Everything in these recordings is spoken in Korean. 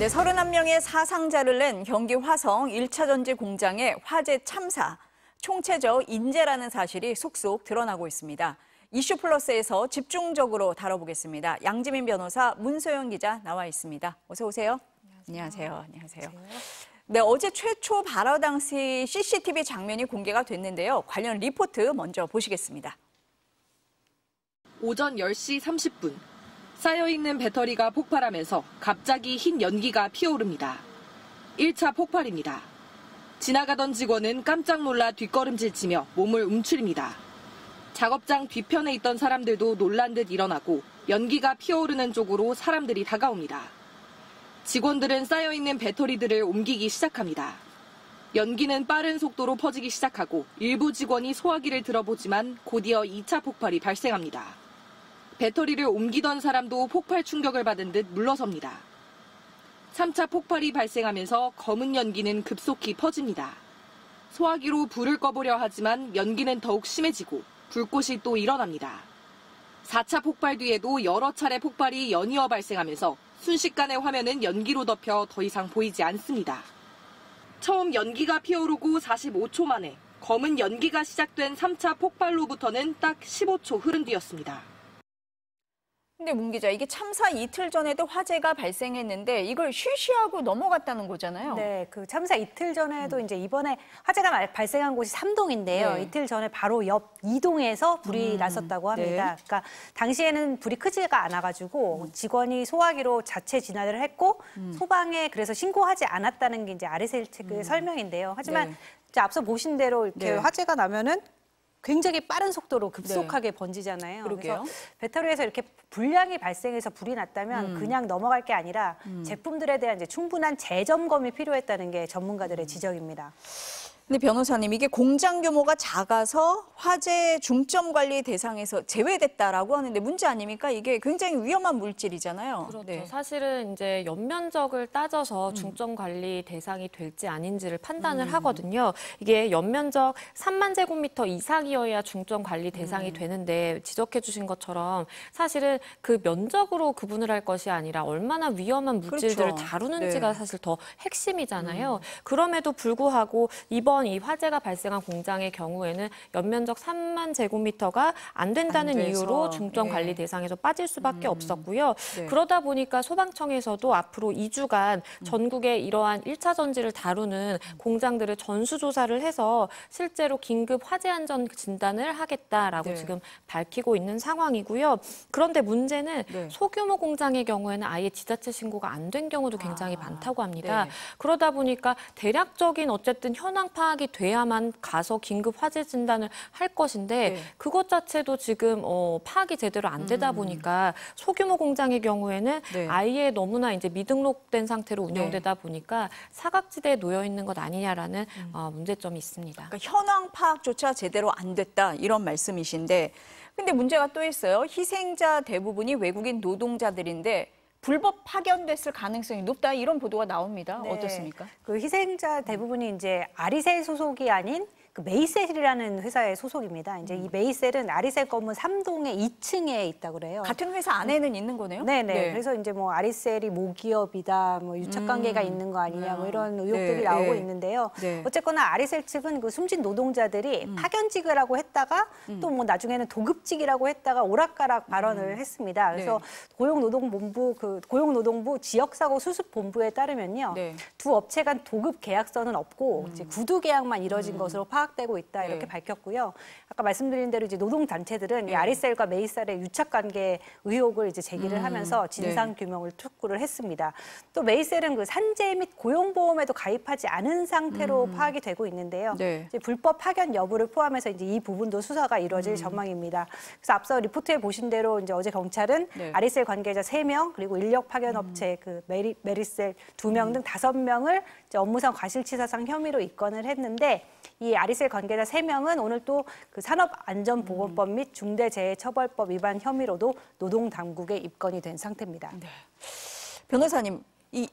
네, 31명의 사상자를 낸 경기 화성 1차 전지 공장의 화재 참사, 총체적 인재라는 사실이 속속 드러나고 있습니다. 이슈플러스에서 집중적으로 다뤄보겠습니다. 양지민 변호사, 문소영 기자 나와 있습니다. 어서 오세요. 안녕하세요. 안녕하세요. 네, 어제 최초 발화 당시 CCTV 장면이 공개가 됐는데요. 관련 리포트 먼저 보시겠습니다. 오전 10시 30분. 쌓여있는 배터리가 폭발하면서 갑자기 흰 연기가 피어오릅니다. 1차 폭발입니다. 지나가던 직원은 깜짝 놀라 뒷걸음질치며 몸을 움츠립니다. 작업장 뒤편에 있던 사람들도 놀란 듯 일어나고 연기가 피어오르는 쪽으로 사람들이 다가옵니다. 직원들은 쌓여있는 배터리들을 옮기기 시작합니다. 연기는 빠른 속도로 퍼지기 시작하고 일부 직원이 소화기를 들어보지만 곧이어 2차 폭발이 발생합니다. 배터리를 옮기던 사람도 폭발 충격을 받은 듯 물러섭니다. 3차 폭발이 발생하면서 검은 연기는 급속히 퍼집니다. 소화기로 불을 꺼보려 하지만 연기는 더욱 심해지고 불꽃이 또 일어납니다. 4차 폭발 뒤에도 여러 차례 폭발이 연이어 발생하면서 순식간에 화면은 연기로 덮여 더 이상 보이지 않습니다. 처음 연기가 피어오르고 45초 만에 검은 연기가 시작된 3차 폭발로부터는 딱 15초 흐른 뒤였습니다. 근데 문 기자, 이게 참사 이틀 전에도 화재가 발생했는데 이걸 쉬쉬하고 넘어갔다는 거잖아요. 네, 그 참사 이틀 전에도 이제 이번에 화재가 발생한 곳이 3동인데요. 네. 이틀 전에 바로 옆 2동에서 불이 났었다고 합니다. 네. 그러니까 당시에는 불이 크지가 않아가지고 직원이 소화기로 자체 진화를 했고 소방에 그래서 신고하지 않았다는 게 이제 아리셀 측의 설명인데요. 하지만 네. 이제 앞서 보신 대로 이렇게 네. 화재가 나면은 굉장히 빠른 속도로 급속하게 번지잖아요. 그러게요. 그래서 배터리에서 이렇게 불량이 발생해서 불이 났다면 그냥 넘어갈 게 아니라 제품들에 대한 이제 충분한 재점검이 필요했다는 게 전문가들의 지적입니다. 근데 변호사님, 이게 공장 규모가 작아서 화재 중점 관리 대상에서 제외됐다라고 하는데 문제 아닙니까? 이게 굉장히 위험한 물질이잖아요. 그렇죠. 네. 사실은 이제 연면적을 따져서 중점 관리 대상이 될지 아닌지를 판단을 하거든요. 이게 연면적 3만 제곱미터 이상이어야 중점 관리 대상이 되는데 지적해 주신 것처럼 사실은 그 면적으로 구분을 할 것이 아니라 얼마나 위험한 물질들을 그렇죠. 다루는지가 네. 사실 더 핵심이잖아요. 그럼에도 불구하고 이번 이 화재가 발생한 공장의 경우에는 연면적 3만 제곱미터가 안 된다는 안 돼서, 이유로 중점 예. 관리 대상에서 빠질 수밖에 없었고요. 네. 그러다 보니까 소방청에서도 앞으로 2주간 전국에 이러한 1차 전지를 다루는 공장들을 전수조사를 해서 실제로 긴급 화재 안전 진단을 하겠다라고 네. 지금 밝히고 있는 상황이고요. 그런데 문제는 네. 소규모 공장의 경우에는 아예 지자체 신고가 안 된 경우도 굉장히 많다고 합니다. 네. 그러다 보니까 대략적인 어쨌든 현황 파악이 돼야만 가서 긴급 화재 진단을 할 것인데 네. 그것 자체도 지금 파악이 제대로 안 되다 보니까 소규모 공장의 경우에는 네. 아예 너무나 이제 미등록된 상태로 운영되다 보니까 사각지대에 놓여 있는 것 아니냐라는 문제점이 있습니다. 그러니까 현황 파악조차 제대로 안 됐다 이런 말씀이신데, 근데 문제가 또 있어요. 희생자 대부분이 외국인 노동자들인데 불법 파견됐을 가능성이 높다 이런 보도가 나옵니다. 네. 어떻습니까? 그 희생자 대부분이 이제 아리셀 소속이 아닌 그 메이셀이라는 회사의 소속입니다. 이제 이 메이셀은 아리셀 건물 3동의 2층에 있다고 그래요. 같은 회사 안에는 있는 거네요? 네네. 그래서 이제 뭐 아리셀이 모기업이다, 뭐 유착 관계가 있는 거 아니냐, 뭐 이런 의혹들이 네, 나오고 네. 있는데요. 네. 어쨌거나 아리셀 측은 그 숨진 노동자들이 파견직이라고 했다가 또 뭐 나중에는 도급직이라고 했다가 오락가락 발언을 했습니다. 그래서 네. 고용노동부 지역사고 수습본부에 따르면요, 네. 두 업체 간 도급 계약서는 없고 이제 구두 계약만 이뤄진 것으로 파악되고 있다 이렇게 네. 밝혔고요. 아까 말씀드린 대로 이제 노동 단체들은 이 아리셀과 메이셀의 유착 관계 의혹을 이제 제기를 하면서 진상 규명을 촉구를 했습니다. 또 메이셀은 그 산재 및 고용보험에도 가입하지 않은 상태로 파악이 되고 있는데요. 네. 이제 불법 파견 여부를 포함해서 이제 이 부분도 수사가 이루어질 전망입니다. 그래서 앞서 리포트에 보신 대로 이제 어제 경찰은 네. 아리셀 관계자 3명 그리고 인력 파견 업체 그 메리셀 2명 등 5명을 이제 업무상 과실치사상 혐의로 입건을 했는데, 이 아리셀 관계자 3명은 오늘 또 그 산업안전보건법 및 중대재해처벌법 위반 혐의로도 노동당국에 입건이 된 상태입니다. 네. 변호사님, 이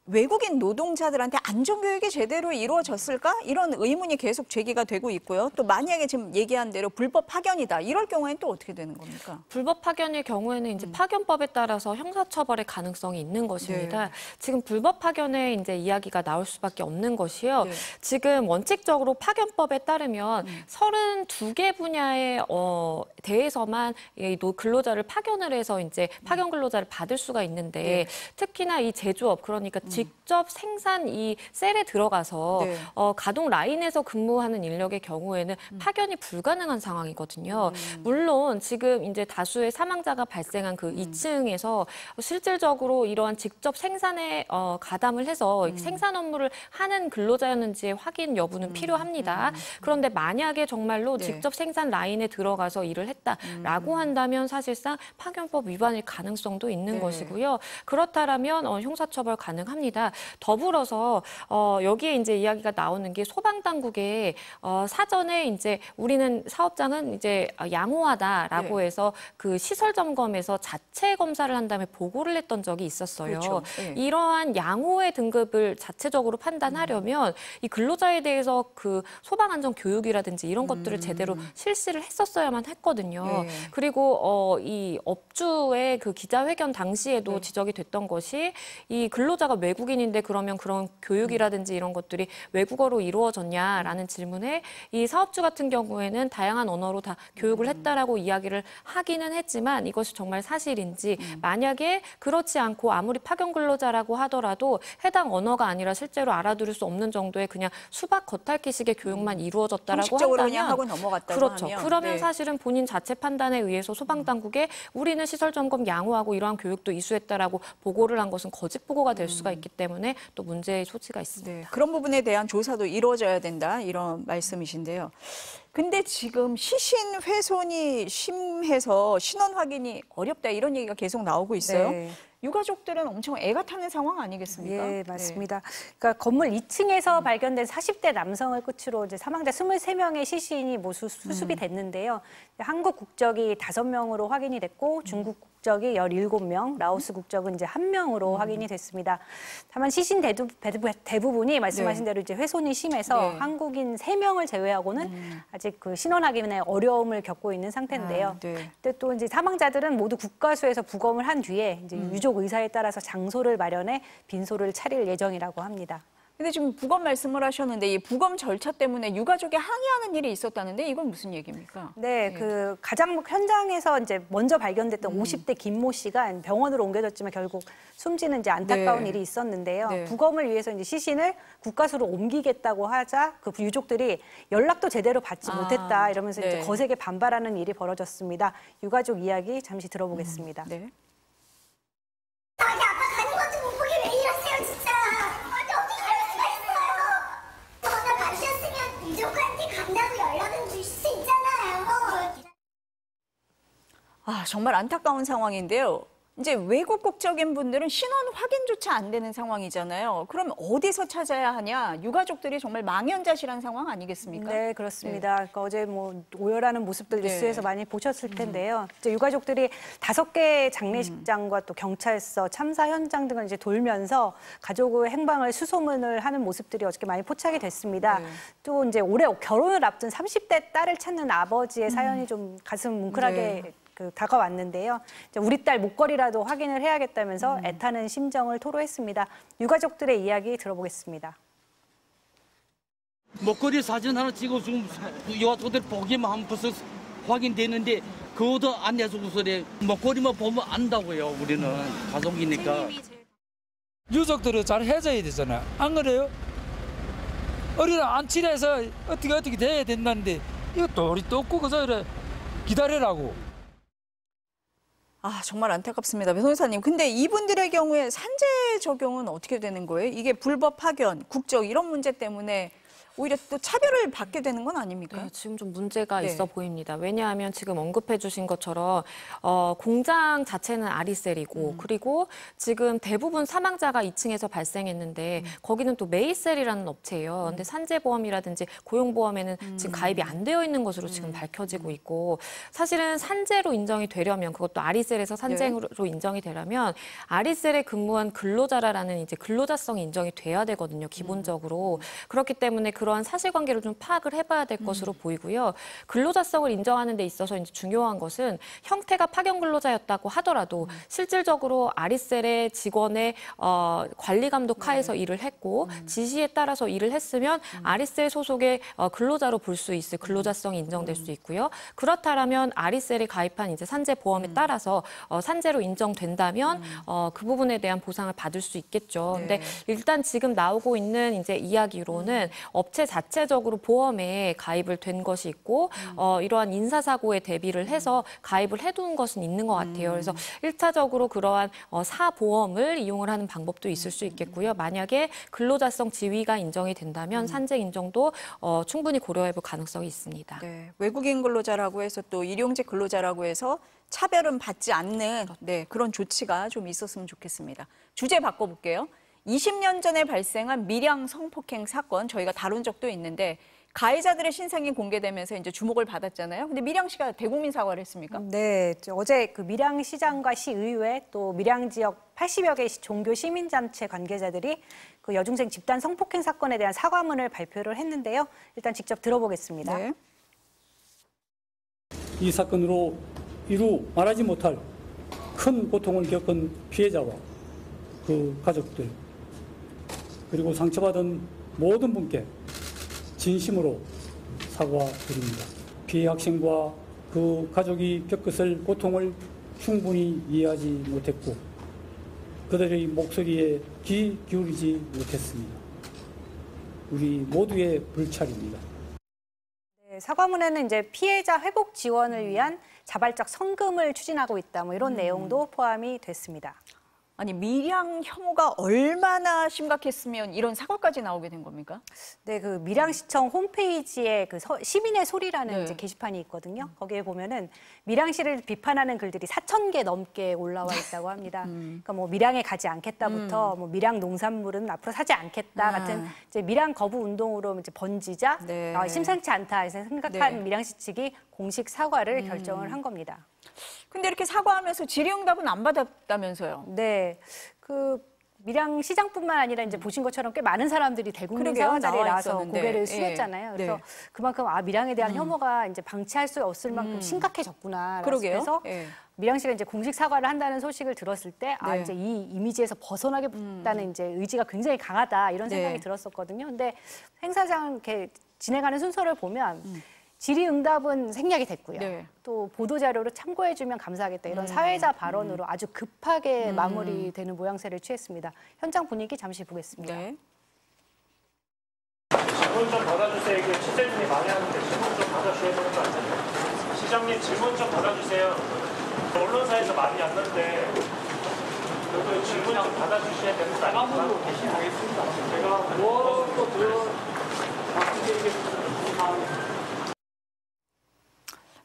외국인 노동자들한테 안전교육이 제대로 이루어졌을까? 이런 의문이 계속 제기가 되고 있고요. 또 만약에 지금 얘기한 대로 불법 파견이다. 이럴 경우에는 또 어떻게 되는 겁니까? 불법 파견의 경우에는 이제 파견법에 따라서 형사처벌의 가능성이 있는 것입니다. 네. 지금 불법 파견의 이제 이야기가 나올 수밖에 없는 것이요. 네. 지금 원칙적으로 파견법에 따르면 32개 분야에 대해서만 이 근로자를 파견을 해서 이제 파견 근로자를 받을 수가 있는데 특히나 이 제조업 그러니까 직접 생산 이 셀에 들어가서 네. 가동 라인에서 근무하는 인력의 경우에는 파견이 불가능한 상황이거든요. 물론 지금 이제 다수의 사망자가 발생한 그 2층에서 실질적으로 이러한 직접 생산에 가담을 해서 생산 업무를 하는 근로자였는지의 확인 여부는 필요합니다. 그런데 만약에 정말로 네. 직접 생산 라인에 들어가서 일을 했다라고 한다면 사실상 파견법 위반일 가능성도 있는 네. 것이고요. 그렇다라면 형사처벌 가능합니다. 더불어서 여기에 이제 이야기가 나오는 게 소방당국에 사전에 이제 우리는 사업장은 이제 양호하다라고 해서 그 시설 점검에서 자체 검사를 한 다음에 보고를 했던 적이 있었어요. 그렇죠. 네. 이러한 양호의 등급을 자체적으로 판단하려면 이 근로자에 대해서 그 소방안전 교육이라든지 이런 것들을 제대로 실시를 했었어야만 했거든요. 네. 그리고 이 업주의 그 기자회견 당시에도 지적이 됐던 것이 이 근로자가 외국인인데 그러면 그런 교육이라든지 이런 것들이 외국어로 이루어졌냐라는 질문에 이 사업주 같은 경우에는 다양한 언어로 다 교육을 했다라고 이야기를 하기는 했지만 이것이 정말 사실인지 만약에 그렇지 않고 아무리 파견 근로자라고 하더라도 해당 언어가 아니라 실제로 알아들을 수 없는 정도의 그냥 수박 겉핥기식의 교육만 이루어졌다라고 형식적으로 한다면 그냥 하고 넘어갔다고 그렇죠. 하면 그러면 네. 사실은 본인 자체 판단에 의해서 소방당국에 우리는 시설 점검 양호하고 이러한 교육도 이수했다라고 보고를 한 것은 거짓 보고가 될 수가 있기 때문에 또 문제의 소지가 있습니다. 네, 그런 부분에 대한 조사도 이루어져야 된다 이런 말씀이신데요. 근데 지금 시신 훼손이 심해서 신원 확인이 어렵다 이런 얘기가 계속 나오고 있어요. 네. 유가족들은 엄청 애가 타는 상황 아니겠습니까? 예, 맞습니다. 그러니까 건물 2층에서 발견된 40대 남성을 끝으로 이제 사망자 23명의 시신이 수습이 됐는데요. 한국 국적이 5명으로 확인이 됐고 중국 국적이 17명, 라오스 국적은 이제 1명으로 확인이 됐습니다. 다만 시신 대부분이 말씀하신 대로 이제 훼손이 심해서 네. 한국인 3명을 제외하고는 아직 그 신원 확인에 어려움을 겪고 있는 상태인데요. 아, 네. 근데 또 이제 사망자들은 모두 국가수에서 부검을 한 뒤에 이제 유족 의사에 따라서 장소를 마련해 빈소를 차릴 예정이라고 합니다. 근데 지금 부검 말씀을 하셨는데 이 부검 절차 때문에 유가족이 항의하는 일이 있었다는데 이건 무슨 얘기입니까? 네, 그 가장 현장에서 이제 먼저 발견됐던 50대 김모 씨가 병원으로 옮겨졌지만 결국 숨지는 이제 안타까운 네. 일이 있었는데요. 네. 부검을 위해서 이제 시신을 국가수로 옮기겠다고 하자 그 유족들이 연락도 제대로 받지 못했다 이러면서 네. 이제 거세게 반발하는 일이 벌어졌습니다. 유가족 이야기 잠시 들어보겠습니다. 네. 아니 아빠 가는 것도 못 보게 왜 이러세요 진짜. 아니 어떻게 그럴 수가 있어요. 전화 받으셨으면 유족한테 간다고 연락은 주실 수 있잖아요. 아, 정말 안타까운 상황인데요. 이제 외국 국적인 분들은 신원 확인조차 안 되는 상황이잖아요. 그럼 어디서 찾아야 하냐? 유가족들이 정말 망연자실한 상황 아니겠습니까? 네, 그렇습니다. 그러니까 어제 뭐 오열하는 모습들 네. 뉴스에서 많이 보셨을 텐데요. 이제 유가족들이 5개 장례식장과 또 경찰서, 참사 현장 등을 이제 돌면서 가족의 행방을 수소문을 하는 모습들이 어저께 많이 포착이 됐습니다. 네. 또 이제 올해 결혼을 앞둔 30대 딸을 찾는 아버지의 사연이 좀 가슴 뭉클하게 네. 다가왔는데요. 이제 우리 딸 목걸이라도 확인을 해야겠다면서 애타는 심정을 토로했습니다. 유가족들의 이야기 들어보겠습니다. 목걸이 사진 하나 찍어주면 여자들 보기만 하면 벌써 확인되는데 그것도 안 해주고서 그래. 목걸이만 보면 안다고요. 우리는 가족이니까. 유족들은 잘 해줘야 되잖아. 안 그래요? 어린아 안 친해서 어떻게 돼야 된다는데 이거 우리 또 없고 그저 이래 기다리라고. 아, 정말 안타깝습니다. 변호사님. 근데 이분들의 경우에 산재 적용은 어떻게 되는 거예요? 이게 불법 파견, 국적 이런 문제 때문에 오히려 또 차별을 받게 되는 건 아닙니까? 네, 지금 좀 문제가 네. 있어 보입니다. 왜냐하면 지금 언급해 주신 것처럼 공장 자체는 아리셀이고 그리고 지금 대부분 사망자가 2층에서 발생했는데 거기는 또 메이셀이라는 업체예요. 근데 산재보험이라든지 고용보험에는 지금 가입이 안 되어 있는 것으로 지금 밝혀지고 있고 사실은 산재로 인정이 되려면 그것도 아리셀에서 산재로 인정이 되려면 아리셀에 근무한 근로자라는 이제 근로자성이 인정이 돼야 되거든요. 기본적으로. 그렇기 때문에 그러한 사실관계를 좀 파악을 해봐야 될 것으로 보이고요. 근로자성을 인정하는 데 있어서 이제 중요한 것은 형태가 파견 근로자였다고 하더라도 실질적으로 아리셀의 직원의 관리 감독 하에서 일을 했고 지시에 따라서 일을 했으면 아리셀 소속의 근로자로 볼 수 있을 근로자성이 인정될 수 있고요. 그렇다면 아리셀에 가입한 이제 산재 보험에 따라서 산재로 인정된다면 그 부분에 대한 보상을 받을 수 있겠죠. 근데 일단 지금 나오고 있는 이제 이야기로는 업체 자체적으로 보험에 가입을 된 것이 있고 이러한 인사사고에 대비를 해서 가입을 해둔 것은 있는 것 같아요. 그래서 1차적으로 그러한 사보험을 이용을 하는 방법도 있을 수 있겠고요. 만약에 근로자성 지위가 인정이 된다면 산재 인정도 충분히 고려해볼 가능성이 있습니다. 네, 외국인 근로자라고 해서 또 일용직 근로자라고 해서 차별은 받지 않는 그런 조치가 좀 있었으면 좋겠습니다. 주제 바꿔볼게요. 20년 전에 발생한 밀양 성폭행 사건 저희가 다룬 적도 있는데 가해자들의 신상이 공개되면서 이제 주목을 받았잖아요. 근데 밀양시가 대국민 사과를 했습니까? 네, 어제 그 밀양시장과 시의회 또 밀양 지역 80여 개의 종교 시민단체 관계자들이 그 여중생 집단 성폭행 사건에 대한 사과문을 발표를 했는데요. 일단 직접 들어보겠습니다. 네. 이 사건으로 이루 말하지 못할 큰 고통을 겪은 피해자와 그 가족들 그리고 상처받은 모든 분께 진심으로 사과드립니다. 피해 학생과 그 가족이 겪었을 고통을 충분히 이해하지 못했고 그들의 목소리에 귀 기울이지 못했습니다. 우리 모두의 불찰입니다. 네, 사과문에는 이제 피해자 회복 지원을 위한 자발적 성금을 추진하고 있다. 뭐 이런 내용도 포함이 됐습니다. 아니 밀양 혐오가 얼마나 심각했으면 이런 사과까지 나오게 된 겁니까? 네, 그 밀양시청 홈페이지에 그 시민의 소리라는 네. 이제 게시판이 있거든요. 거기에 보면은 밀양시를 비판하는 글들이 4,000개 넘게 올라와 있다고 합니다. 그러니까 뭐 밀양에 가지 않겠다부터 뭐 밀양 농산물은 앞으로 사지 않겠다 같은 이제 밀양 거부 운동으로 이제 번지자 네. 심상치 않다 해서 생각한 네. 밀양시 측이 공식 사과를 결정을 한 겁니다. 근데 이렇게 사과하면서 질의응답은 안 받았다면서요? 네, 그 밀양 시장뿐만 아니라 이제 보신 것처럼 꽤 많은 사람들이 대국민 그러게요. 사과 자리에 나와 나와서 있었는데. 고개를 예. 숙였잖아요. 그래서 네. 그만큼 밀양에 대한 혐오가 이제 방치할 수 없을 만큼 심각해졌구나. 그러게요. 그래서 예. 밀양시가 이제 공식 사과를 한다는 소식을 들었을 때 네. 이제 이 이미지에서 벗어나겠다는 이제 의지가 굉장히 강하다 이런 생각이 네. 들었었거든요. 근데 행사장 이렇게 진행하는 순서를 보면 질의응답은 생략이 됐고요. 네. 또 보도자료로 참고해주면 감사하겠다 이런 사회자 발언으로 아주 급하게 마무리되는 모양새를 취했습니다. 현장 분위기 잠시 보겠습니다. 네. 질문 좀 받아주세요. 이게 취재진이 많이 하는데 질문 좀 받아주셔야 되는 거 아니에요? 시장님 질문 좀 받아주세요. 언론사에서 많이 왔는데 그리고 질문 좀 받아주셔야 되는 거 아닙니까? 대신하겠습니다. 제가 뭐또 말씀드리겠습니다.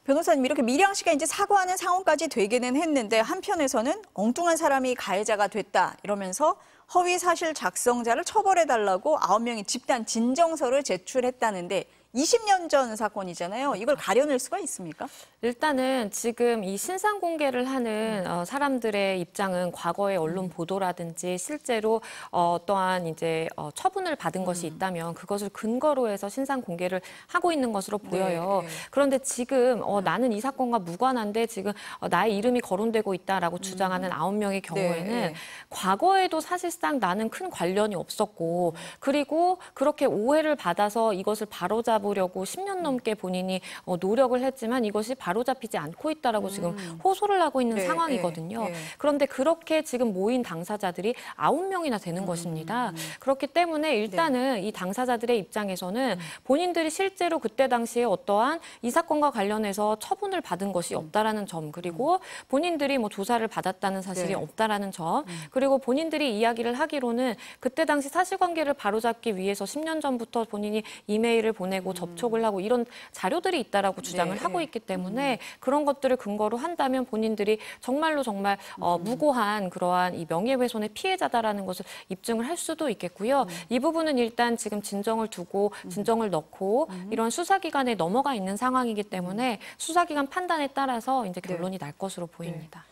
변호사님 이렇게 밀양시가 이제 사과하는 상황까지 되기는 했는데 한편에서는 엉뚱한 사람이 가해자가 됐다 이러면서 허위 사실 작성자를 처벌해달라고 9명이 집단 진정서를 제출했다는데 20년 전 사건이잖아요. 이걸 가려낼 수가 있습니까? 일단은 지금 이 신상 공개를 하는 사람들의 입장은 과거의 언론 보도라든지 실제로 어떠한 이제 처분을 받은 것이 있다면 그것을 근거로 해서 신상 공개를 하고 있는 것으로 보여요. 네. 그런데 지금 나는 이 사건과 무관한데 지금 나의 이름이 거론되고 있다라고 주장하는 9명의 경우에는 네. 과거에도 사실상 나는 큰 관련이 없었고 그리고 그렇게 오해를 받아서 이것을 바로잡 바로잡으려고 10년 넘게 본인이 노력을 했지만 이것이 바로잡히지 않고 있다라고 지금 호소를 하고 있는 네, 상황이거든요. 네. 그런데 그렇게 지금 모인 당사자들이 9명이나 되는 것입니다. 그렇기 때문에 일단은 이 당사자들의 입장에서는 본인들이 실제로 그때 당시에 어떠한 이 사건과 관련해서 처분을 받은 것이 없다라는 점, 그리고 본인들이 뭐 조사를 받았다는 사실이 네. 없다라는 점, 그리고 본인들이 이야기를 하기로는 그때 당시 사실관계를 바로잡기 위해서 10년 전부터 본인이 이메일을 보내고 접촉을 하고 이런 자료들이 있다라고 주장을 하고 있기 때문에 그런 것들을 근거로 한다면 본인들이 정말로 정말 무고한 그러한 이 명예훼손의 피해자다라는 것을 입증을 할 수도 있겠고요. 이 부분은 일단 지금 진정을 두고 진정을 넣고 이런 수사기관에 넘어가 있는 상황이기 때문에 수사기관 판단에 따라서 이제 결론이 날 것으로 보입니다.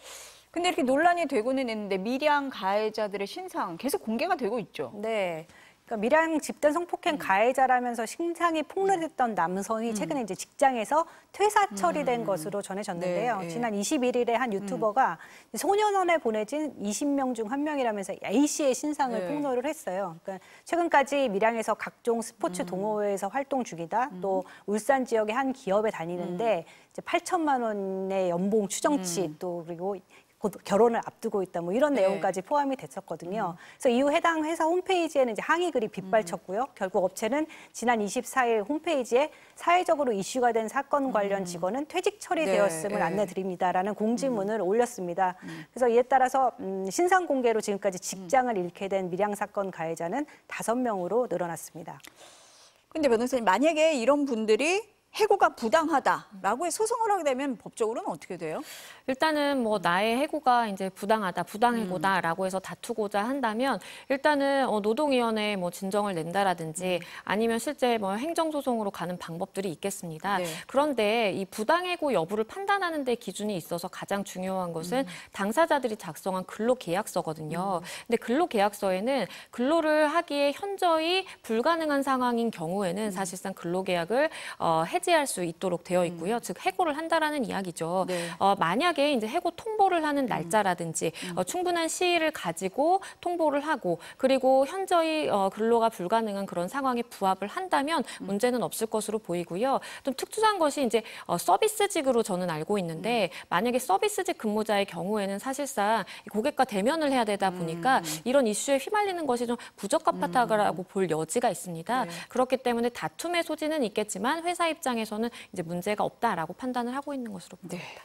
근데 이렇게 논란이 되고는 있는데 밀양 가해자들의 신상 계속 공개가 되고 있죠. 네. 그러니까 밀양 집단 성폭행 가해자라면서 신상이 폭로됐던 남성이 최근에 이제 직장에서 퇴사 처리된 것으로 전해졌는데요. 네, 네. 지난 21일에 한 유튜버가 소년원에 보내진 20명 중 한 명이라면서 A 씨의 신상을 네. 폭로를 했어요. 그러니까 최근까지 밀양에서 각종 스포츠 동호회에서 활동 중이다. 또 울산 지역의 한 기업에 다니는데 이제 8천만 원의 연봉 추정치 또 그리고 곧 결혼을 앞두고 있다, 뭐 이런 네. 내용까지 포함이 됐었거든요. 그래서 이후 해당 회사 홈페이지에는 이제 항의 글이 빗발쳤고요. 결국 업체는 지난 24일 홈페이지에 사회적으로 이슈가 된 사건 관련 직원은 퇴직 처리되었음을 네. 안내드립니다라는 공지문을 올렸습니다. 그래서 이에 따라서 신상 공개로 지금까지 직장을 잃게 된 밀양 사건 가해자는 5명으로 늘어났습니다. 근데 변호사님, 만약에 이런 분들이 해고가 부당하다라고 해서 소송을 하게 되면 법적으로는 어떻게 돼요? 일단은 뭐 나의 해고가 이제 부당하다, 부당해고다라고 해서 다투고자 한다면 일단은 노동위원회에 뭐 진정을 낸다라든지 아니면 실제 뭐 행정소송으로 가는 방법들이 있겠습니다. 네. 그런데 이 부당해고 여부를 판단하는 데 기준이 있어서 가장 중요한 것은 당사자들이 작성한 근로계약서거든요. 근데 근로계약서에는 근로를 하기에 현저히 불가능한 상황인 경우에는 사실상 근로계약을 해지할 수 있도록 되어 있고요. 즉 해고를 한다라는 이야기죠. 네. 만약에 이제 해고 통보를 하는 날짜라든지 충분한 시일을 가지고 통보를 하고 그리고 현저히 근로가 불가능한 그런 상황에 부합을 한다면 문제는 없을 것으로 보이고요. 좀 특수한 것이 이제 서비스직으로 저는 알고 있는데 만약에 서비스직 근무자의 경우에는 사실상 고객과 대면을 해야 되다 보니까 이런 이슈에 휘말리는 것이 좀 부적합하다고 볼 여지가 있습니다. 네. 그렇기 때문에 다툼의 소지는 있겠지만 회사 입장에서는 이제 문제가 없다라고 판단을 하고 있는 것으로 보입니다. 네.